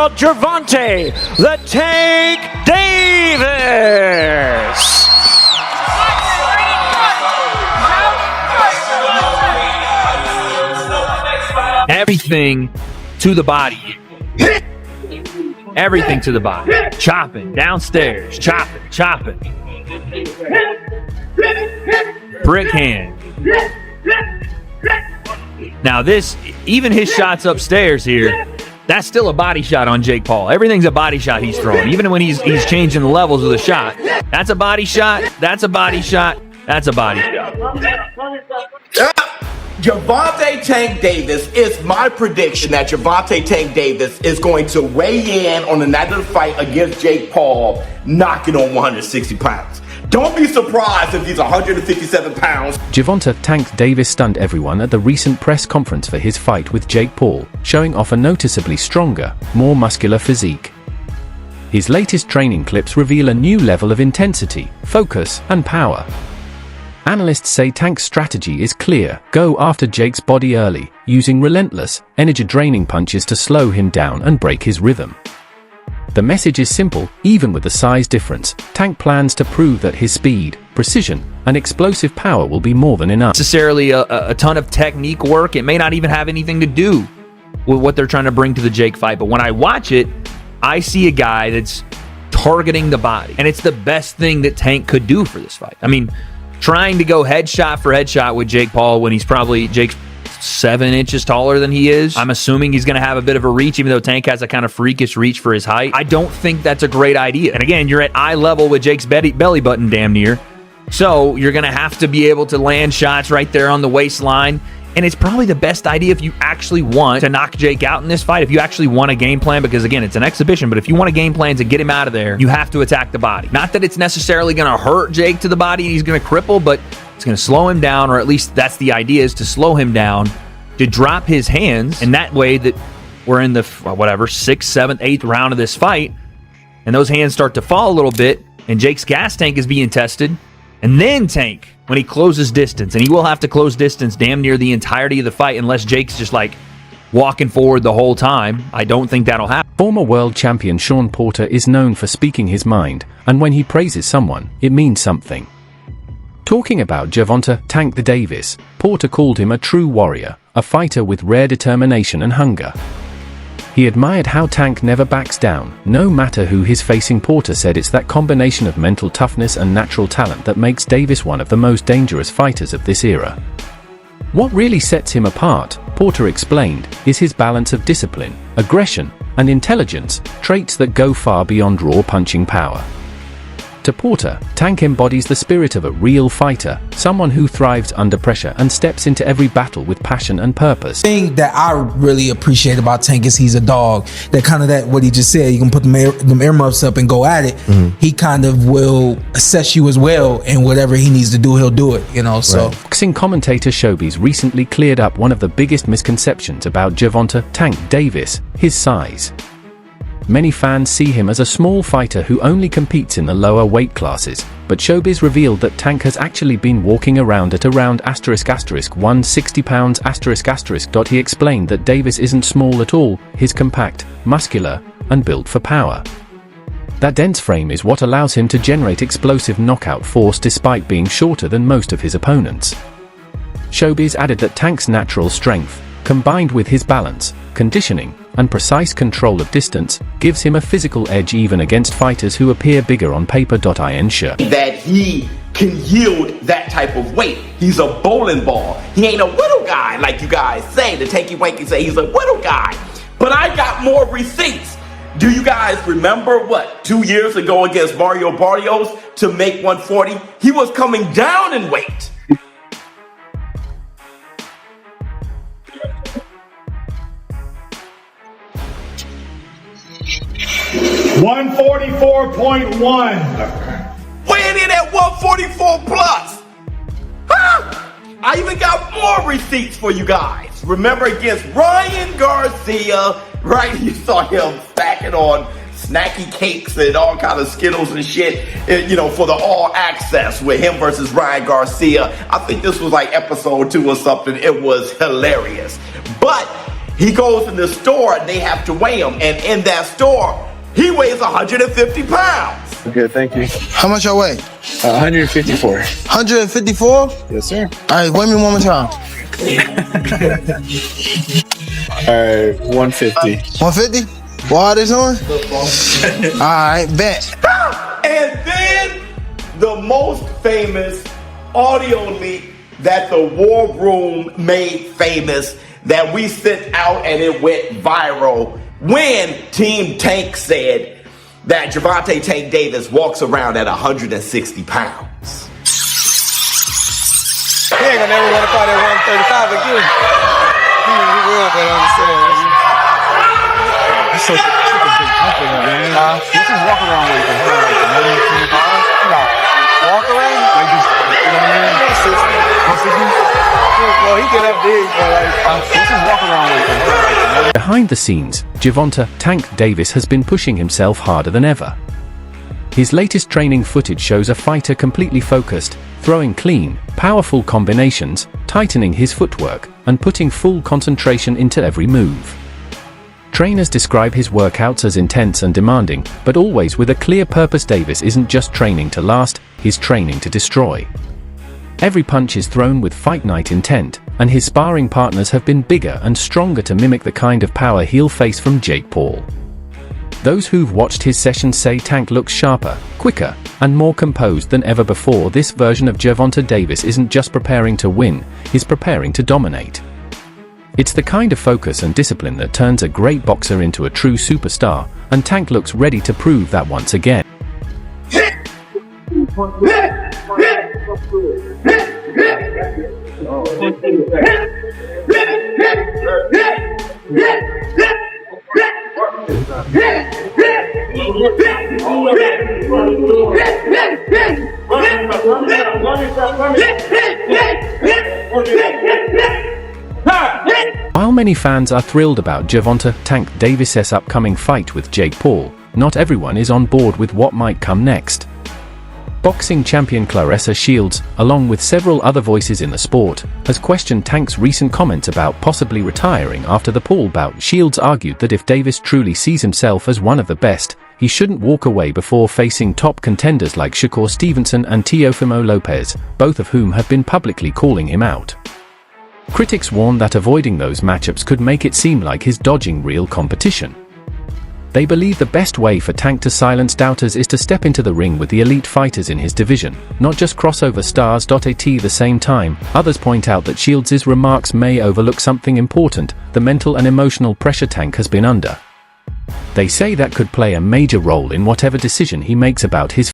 world, Gervonta the Tank Davis. Everything to the body. Everything to the body. Chopping, downstairs, chopping. Brick hand. Now this, even his shots upstairs here, that's still a body shot on Jake Paul. Everything's a body shot he's throwing, even when he's changing the levels of the shot. That's a body shot, that's a body shot, that's a body shot. Gervonta Tank Davis, it's my prediction that Gervonta Tank Davis is going to weigh in on the night of the fight against Jake Paul, knocking on 160 pounds. Don't be surprised if he's 157 pounds. Gervonta Tank Davis stunned everyone at the recent press conference for his fight with Jake Paul, showing off a noticeably stronger, more muscular physique. His latest training clips reveal a new level of intensity, focus, and power. Analysts say Tank's strategy is clear: go after Jake's body early, using relentless, energy-draining punches to slow him down and break his rhythm. The message is simple: even with the size difference, Tank plans to prove that his speed, precision, and explosive power will be more than enough. Necessarily a ton of technique work. It may not even have anything to do with what they're trying to bring to the Jake fight, but when I watch it, I see a guy that's targeting the body, and it's the best thing that Tank could do for this fight. I mean, trying to go headshot for headshot with Jake Paul when he's probably Jake's 7 inches taller than he is. I'm assuming he's going to have a bit of a reach, even though Tank has a kind of freakish reach for his height. I don't think that's a great idea. And again, you're at eye level with Jake's belly button damn near. So you're going to have to be able to land shots right there on the waistline. And it's probably the best idea if you actually want to knock Jake out in this fight, if you actually want a game plan, because again, it's an exhibition, but if you want a game plan to get him out of there, you have to attack the body. Not that it's necessarily going to hurt Jake to the body and he's going to cripple, but it's going to slow him down, or at least that's the idea, is to slow him down, to drop his hands, and that way that we're in the, whatever, 6th, 7th, 8th round of this fight, and those hands start to fall a little bit, and Jake's gas tank is being tested, and then Tank, when he closes distance, and he will have to close distance damn near the entirety of the fight unless Jake's just like walking forward the whole time. I don't think that'll happen. Former world champion Sean Porter is known for speaking his mind, and when he praises someone, it means something. Talking about Gervonta Tank Davis, Porter called him a true warrior, a fighter with rare determination and hunger. He admired how Tank never backs down, no matter who he's facing. Porter said it's that combination of mental toughness and natural talent that makes Davis one of the most dangerous fighters of this era. What really sets him apart, Porter explained, is his balance of discipline, aggression, and intelligence, traits that go far beyond raw punching power. To Porter, Tank embodies the spirit of a real fighter, someone who thrives under pressure and steps into every battle with passion and purpose. The thing that I really appreciate about Tank is he's a dog. That kind of that what he just said, you can put them earmuffs up and go at it. He kind of will assess you as well, and whatever he needs to do, he'll do it, you know. So Boxing commentator Showbiz recently cleared up one of the biggest misconceptions about Gervonta Tank Davis: his size. Many fans see him as a small fighter who only competes in the lower weight classes, but Showbiz revealed that Tank has actually been walking around at around *** 160 pounds **. He explained that Davis isn't small at all, he's compact, muscular, and built for power. That dense frame is what allows him to generate explosive knockout force despite being shorter than most of his opponents. Showbiz added that Tank's natural strength, combined with his balance, conditioning, and precise control of distance, gives him a physical edge even against fighters who appear bigger on paper. Sure that he can yield that type of weight. He's a bowling ball. He ain't a little guy like you guys say. The Tanky Wanky say he's a little guy. But I got more receipts. Do you guys remember 2 years ago against Mario Barrios to make 140? He was coming down in weight. 144.1. Weighing in at 144 plus. Huh? I even got more receipts for you guys. Remember against Ryan Garcia, right? You saw him stacking on snacky cakes and all kind of Skittles and shit, you know, for the all access with him versus Ryan Garcia. I think this was like episode 2 or something. It was hilarious. But He goes in the store and they have to weigh him. And in that store, he weighs 150 pounds. Okay, thank you. How much I weigh? 154. 154? Yes, sir. All right, weigh me one more time. All right, 150. 150? What is on? All right, bet. And then the most famous audio leak that the War Room made famous, that we sent out and it went viral, when Team Tank said that Gervonta Tank Davis walks around at 160 pounds. He ain't gonna never want to fight at 135 again. He will, but I'm saying. That's such a big compliment, man. This is walk around weight. Walk around? Like just, you know what I mean? 160? Well, he get up big, but like, this is walk around weight. Behind the scenes, Gervonta "Tank" Davis has been pushing himself harder than ever. His latest training footage shows a fighter completely focused, throwing clean, powerful combinations, tightening his footwork, and putting full concentration into every move. Trainers describe his workouts as intense and demanding, but always with a clear purpose. Davis isn't just training to last, he's training to destroy. Every punch is thrown with fight night intent, and his sparring partners have been bigger and stronger to mimic the kind of power he'll face from Jake Paul. Those who've watched his sessions say Tank looks sharper, quicker, and more composed than ever before. This version of Gervonta Davis isn't just preparing to win, he's preparing to dominate. It's the kind of focus and discipline that turns a great boxer into a true superstar, and Tank looks ready to prove that once again. While many fans are thrilled about Gervonta "Tank" Davis's upcoming fight with Jake Paul, not everyone is on board with what might come next. Boxing champion Claressa Shields, along with several other voices in the sport, has questioned Tank's recent comments about possibly retiring after the Paul bout. Shields argued that if Davis truly sees himself as one of the best, he shouldn't walk away before facing top contenders like Shakur Stevenson and Teofimo Lopez, both of whom have been publicly calling him out. Critics warn that avoiding those matchups could make it seem like he's dodging real competition. They believe the best way for Tank to silence doubters is to step into the ring with the elite fighters in his division, not just crossover stars. At the same time, others point out that Shields' remarks may overlook something important: the mental and emotional pressure Tank has been under. They say that could play a major role in whatever decision he makes about his